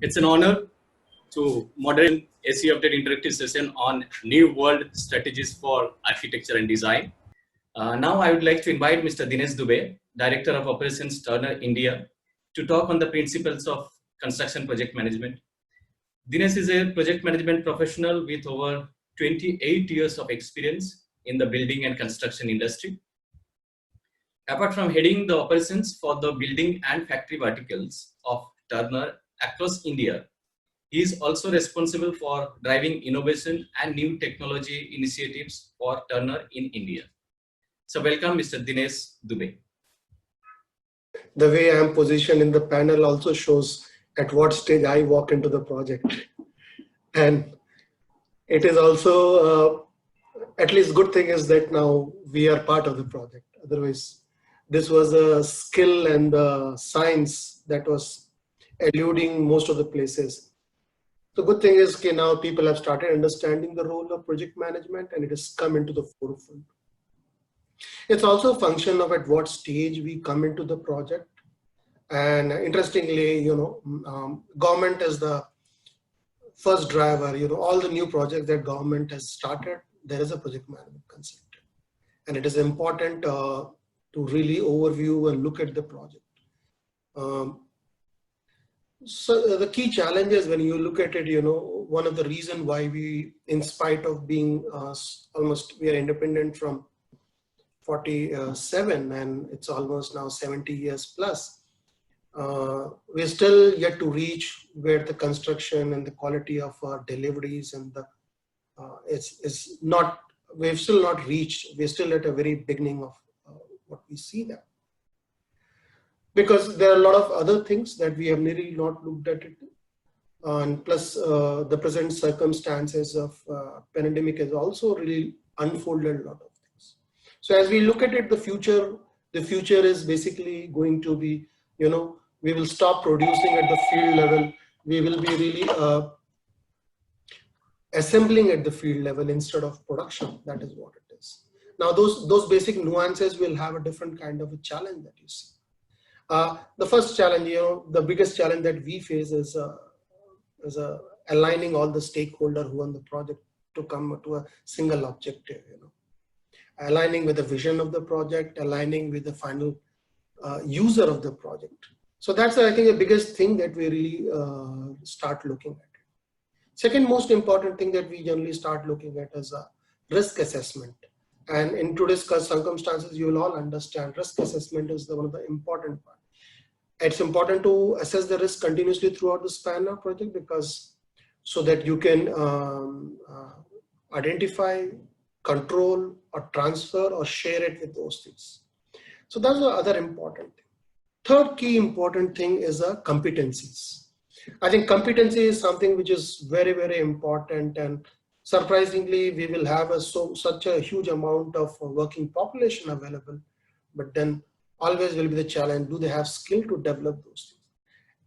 It's an honor to moderate AC Update interactive session on New World Strategies for Architecture and Design. Now I would like to invite Mr. Dinesh Dubey, Director of Operations Turner India, to talk on the principles of construction project management. Dinesh is a project management professional with over 28 years of experience in the building and construction industry. Apart from heading the operations for the building and factory verticals of Turner across India, he is also responsible for driving innovation and new technology initiatives for Turner in India. So welcome, Mr. Dinesh Dubey. The way I am positioned in the panel also shows at what stage I walk into the project. And it is also, at least good thing is that now we are part of the project. Otherwise, this was a skill and science that was eluding most of the places. The good thing is now people have started understanding the role of project management and it has come into the forefront. It's also a function of at what stage we come into the project. And interestingly, government is the first driver. All the new projects that government has started, there is a project management concept. And it is important to really overview and look at the project. So the key challenge is when you look at it, one of the reasons why we, in spite of being we are independent from 47 and it's almost now 70 years plus, we're still yet to reach where the construction and the quality of our deliveries and we've still not reached, we're still at a very beginning of what we see there. Because there are a lot of other things that we have really not looked at it. And plus the present circumstances of pandemic has also really unfolded a lot of things. So as we look at it, the future is basically going to be, we will stop producing at the field level. We will be really assembling at the field level instead of production. That is what it is. Now those basic nuances will have a different kind of a challenge that you see. The first challenge, the biggest challenge that we face is aligning all the stakeholders who on the project to come to a single objective, aligning with the vision of the project, aligning with the final user of the project. So that's, I think, the biggest thing that we really start looking at. Second most important thing that we generally start looking at is risk assessment. And in today's circumstances, you will all understand risk assessment is one of the important parts. It's important to assess the risk continuously throughout the span of project so that you can identify, control, or transfer or share it with those things. So that's the other important thing. Third key important thing is competencies. I think competency is something which is very, very important, and surprisingly, we will have such a huge amount of working population available, but then always will be the challenge, do they have skill to develop those things?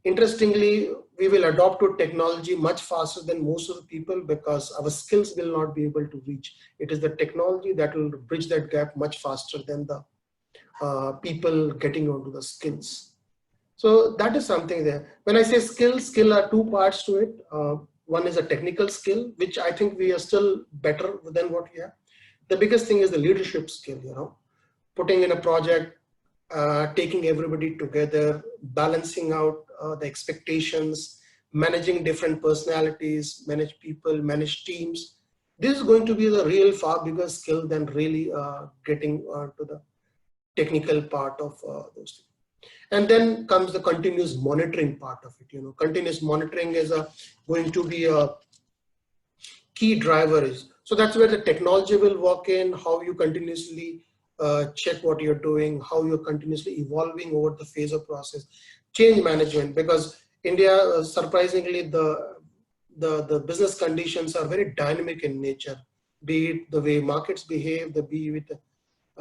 Interestingly, we will adopt to technology much faster than most of the people because our skills will not be able to reach. It is the technology that will bridge that gap much faster than the people getting onto the skills. So that is something there. When I say skill are two parts to it. One is a technical skill, which I think we are still better than what we have. The biggest thing is the leadership skill, putting in a project, taking everybody together, balancing out the expectations, managing different personalities, manage people, manage teams. This is going to be the real far bigger skill than really getting to the technical part of those things. And then comes the continuous monitoring part of it. Continuous monitoring is going to be a key driver. So that's where the technology will work in, how you continuously check what you're doing, how you're continuously evolving over the phase of process. Change management, because India, surprisingly, the business conditions are very dynamic in nature, be it the way markets behave, be it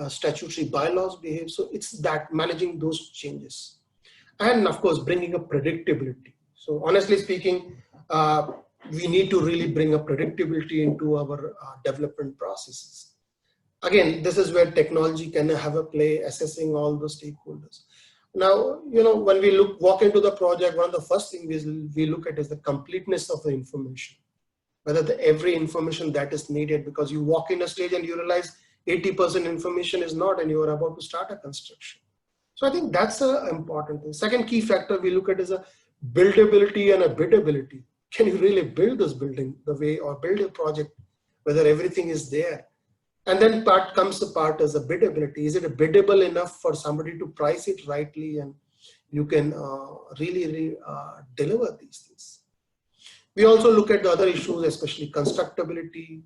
statutory bylaws behave. So it's that managing those changes. And of course, bringing a predictability. So honestly speaking, we need to really bring a predictability into our development processes. Again, this is where technology can have a play, assessing all the stakeholders. Now, when we walk into the project, one of the first things we look at is the completeness of the information, whether every information that is needed, because you walk in a stage and you realize 80% information is not, and you are about to start a construction. So I think that's an important thing. Second key factor we look at is a buildability and a biddability. Can you really build this building the way, or build a project, whether everything is there? And then comes the part as a biddability. Is it biddable enough for somebody to price it rightly, and you can really deliver these things? We also look at the other issues, especially constructability,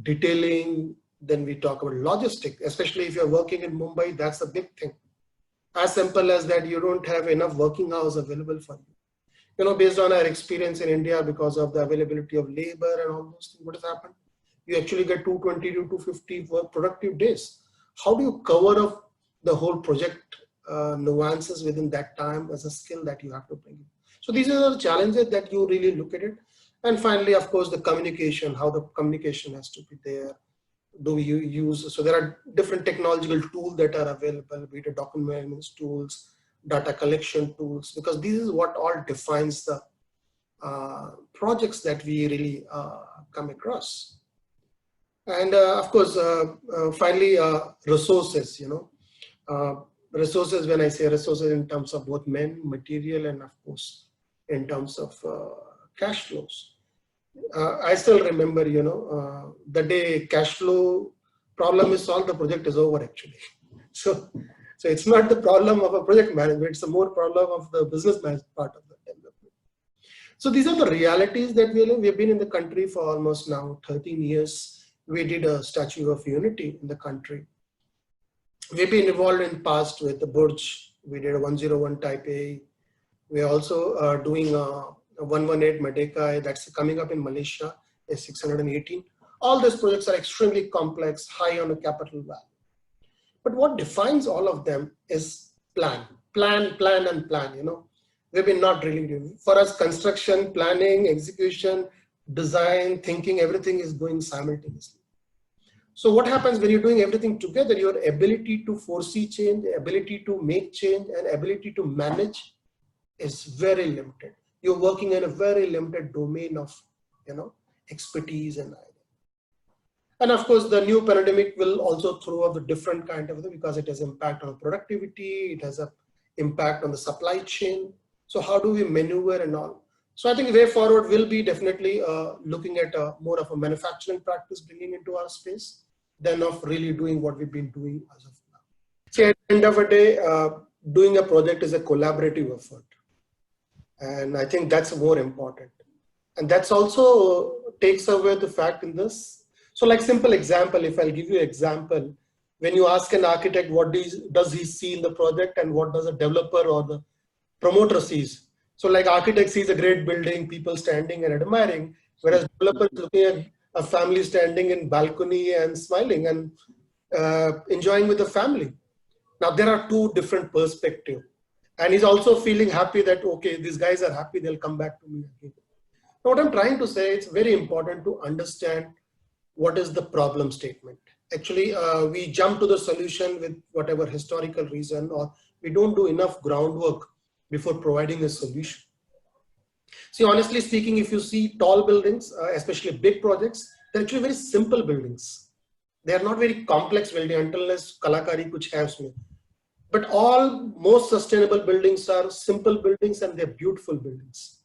detailing. Then we talk about logistics, especially if you're working in Mumbai, that's a big thing. As simple as that, you don't have enough working hours available for you. Based on our experience in India, because of the availability of labor and all those things, what has happened? You actually get 220 to 250 work productive days. How do you cover up the whole project nuances within that time as a skill that you have to bring in? So these are the challenges that you really look at it. And finally, of course, the communication, how the communication has to be there. Do you use, so there are different technological tools that are available, be it document tools, data collection tools, because this is what all defines the projects that we really come across. And of course, finally, resources, resources, when I say resources in terms of both men, material, and of course, in terms of cash flows. I still remember, the day cash flow problem is solved, the project is over actually. So it's not the problem of a project management, it's a more problem of the business management part of the development. So these are the realities that we live. We've been in the country for almost now 13 years. We did a Statue of Unity in the country. We've been involved in past with the Burj. We did a 101 Type A. We're also doing a 118 Merdeka that's coming up in Malaysia, a 618. All these projects are extremely complex, high on the capital value. But what defines all of them is plan. We've been not really doing. For us, construction, planning, execution, design, thinking, everything is going simultaneously. So what happens when you're doing everything together, your ability to foresee change, ability to make change, and ability to manage is very limited. You're working in a very limited domain of, expertise and idea. And of course, the new pandemic will also throw up the different kind of thing, because it has impact on productivity, it has an impact on the supply chain. So how do we maneuver and all? So I think the way forward will be definitely looking at more of a manufacturing practice bringing into our space than of really doing what we've been doing as of now. So at the end of the day, doing a project is a collaborative effort. And I think that's more important. And that's also takes away the fact in this. So like simple example, if I'll give you an example, when you ask an architect what does he see in the project and what does a developer or the promoter sees. So like architect sees a great building, people standing and admiring, whereas developer is looking at a family standing in balcony and smiling and enjoying with the family. Now there are two different perspectives. And he's also feeling happy that, okay, these guys are happy, they'll come back to me again. Now, what I'm trying to say, it's very important to understand what is the problem statement. Actually, we jump to the solution with whatever historical reason, or we don't do enough groundwork before providing a solution. See, honestly speaking, if you see tall buildings, especially big projects, they're actually very simple buildings. They are not very complex buildings unless kalakari kuch hai usme. But all most sustainable buildings are simple buildings, and they're beautiful buildings.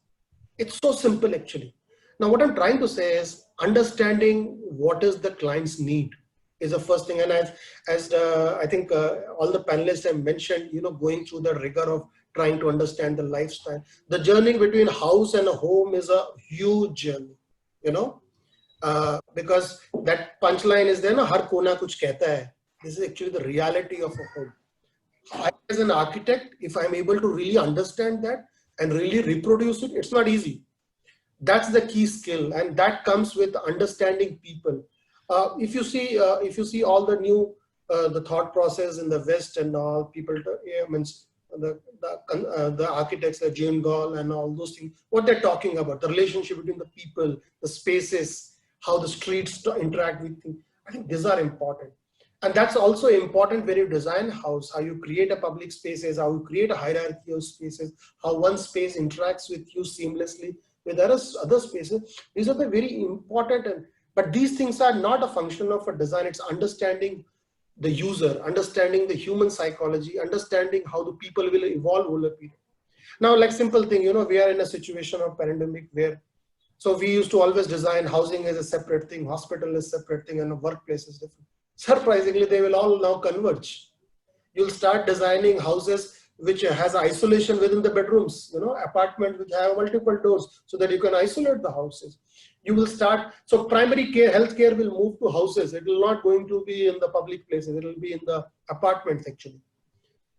It's so simple actually. Now what I'm trying to say is understanding what is the client's need is the first thing. And as I think all the panelists have mentioned, going through the rigor of trying to understand the lifestyle. The journey between house and a home is a huge journey, because that punchline is there, har kona kuch kehta hai. This is actually the reality of a home. As an architect, if I'm able to really understand that and really reproduce it, it's not easy. That's the key skill, and that comes with understanding people. If you see all the new the thought process in the West and all, people means the architects like Jane Gall and all those things, what they're talking about, the relationship between the people, the spaces, how the streets interact with things. I think these are important. And that's also important when you design a house, how you create a public spaces, how you create a hierarchy of spaces, how one space interacts with you seamlessly with other spaces. These are the very important, but these things are not a function of a design. It's understanding the user, understanding the human psychology, understanding how the people will evolve over a period. Now, like simple thing, we are in a situation of pandemic where, so we used to always design housing as a separate thing, hospital is separate thing, and a workplace is different. Surprisingly, they will all now converge. You'll start designing houses which has isolation within the bedrooms, apartment which have multiple doors so that you can isolate the houses. You will start, so primary care, healthcare will move to houses. It will not going to be in the public places. It will be in the apartments actually.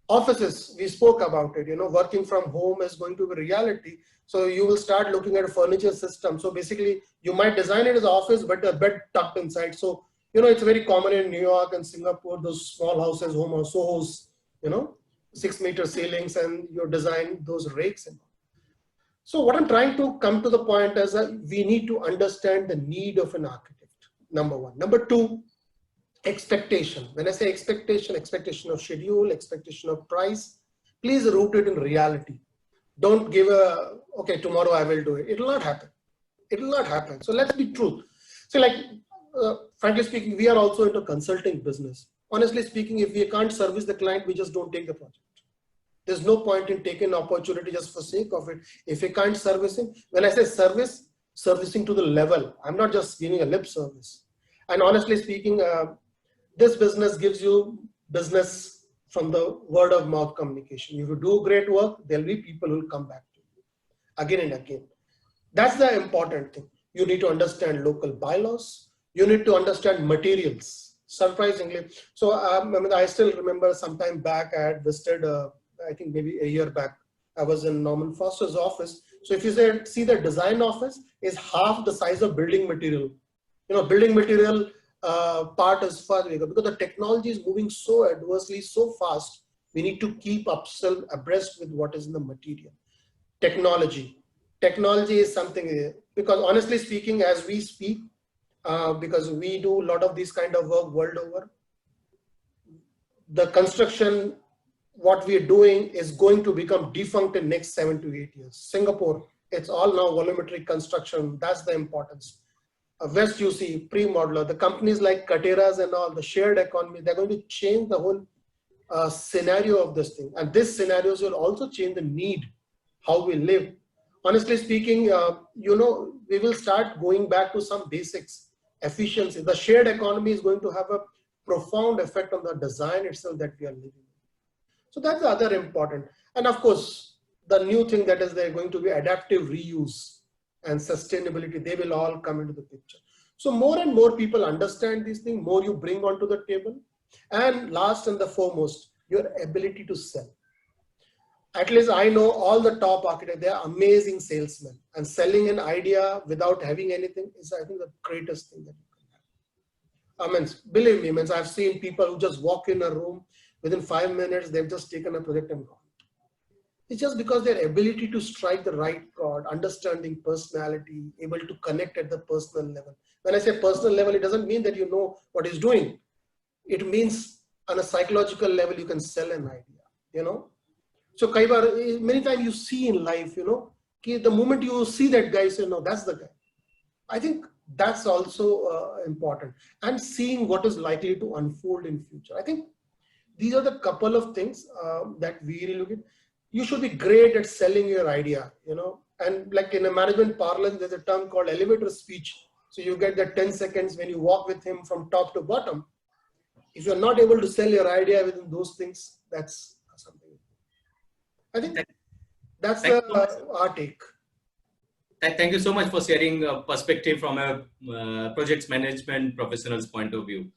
Offices, we spoke about it, working from home is going to be reality. So you will start looking at a furniture system. So basically you might design it as an office, but a bed tucked inside. So, it's very common in New York and Singapore, those small houses, home or Sohos, 6-meter ceilings, and you design those rakes. So what I'm trying to come to the point is that we need to understand the need of an architect, number one. Number two, expectation. When I say expectation of schedule, expectation of price, please root it in reality. Don't give okay, tomorrow I will do it. It will not happen. It will not happen. So let's be true. So frankly speaking, we are also into consulting business. Honestly speaking, if we can't service the client, we just don't take the project. There's no point in taking an opportunity just for sake of it. If we can't service him, when I say service, servicing to the level, I'm not just giving a lip service. And honestly speaking, this business gives you business from the word of mouth communication. If you do great work, there'll be people who will come back to you again and again. That's the important thing. You need to understand local bylaws. You need to understand materials, surprisingly. So I still remember some time back I had visited, I think maybe a year back, I was in Norman Foster's office. So if you see the design office is half the size of building material. Building material part is far bigger because the technology is moving so adversely, so fast. We need to keep abreast with what is in the material. Technology is something, because honestly speaking, as we speak, because we do a lot of this kind of work world over, the construction, what we are doing is going to become defunct in next 7 to 8 years. Singapore, it's all now volumetric construction. That's the importance. West, you see, pre-modular, the companies like Kateras and all, the shared economy, they're going to change the whole scenario of this thing. And this scenarios will also change the need, how we live. Honestly speaking, we will start going back to some basics, efficiency. The shared economy is going to have a profound effect on the design itself that we are living in. So that's the other important. And of course, the new thing that is there going to be adaptive reuse and sustainability, they will all come into the picture. So more and more people understand these things, more you bring onto the table. And last and the foremost, your ability to sell. At least I know all the top architects, they are amazing salesmen, and selling an idea without having anything is, I think, the greatest thing that you can have. Believe me, I've seen people who just walk in a room, within 5 minutes, they've just taken a project and gone. It's just because their ability to strike the right chord, understanding personality, able to connect at the personal level. When I say personal level, it doesn't mean that you know what he's doing. It means on a psychological level, you can sell an idea, So many times you see in life, the moment you see that guy, say, no, that's the guy. I think that's also important. And seeing what is likely to unfold in future. I think these are the couple of things that we really look at. You should be great at selling your idea, and like in a management parlance, there's a term called elevator speech. So you get that 10 seconds when you walk with him from top to bottom. If you're not able to sell your idea within those things, that's something. I think that's our take. Thank you so much for sharing a perspective from a project management professional's point of view.